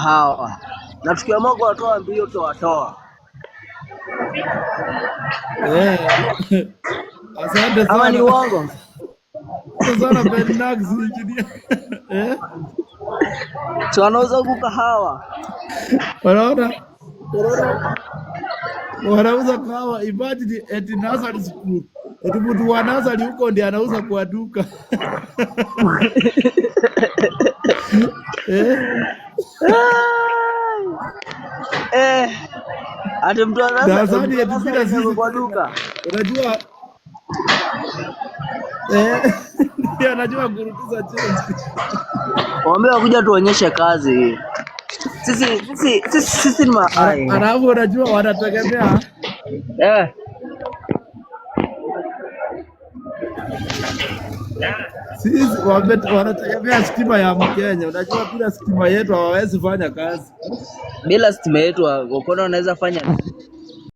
kahawa, na tukiamua kuwatoa mbio tutawatoa. Asante sana. Ama ni uongo? Sana Bernax engineer. Tunauza huku kahawa. Wanauza kahawa, imagine at nursery school. Eti mtu wa nursery huko ndiye anauza kwa duka. Ati mtu Darasani eti bila anauza sisi kwa duka. Unajua anajua kurutuza change. Waambie wakuja tuonyeshe kazi. Sisi ni maai. Alafu unajua wanategemea sisi wanategemea stima ya Mkenya. Unajua bila stima yetu hawawezi fanya kazi. Bila stima yetu wako wanaweza fanya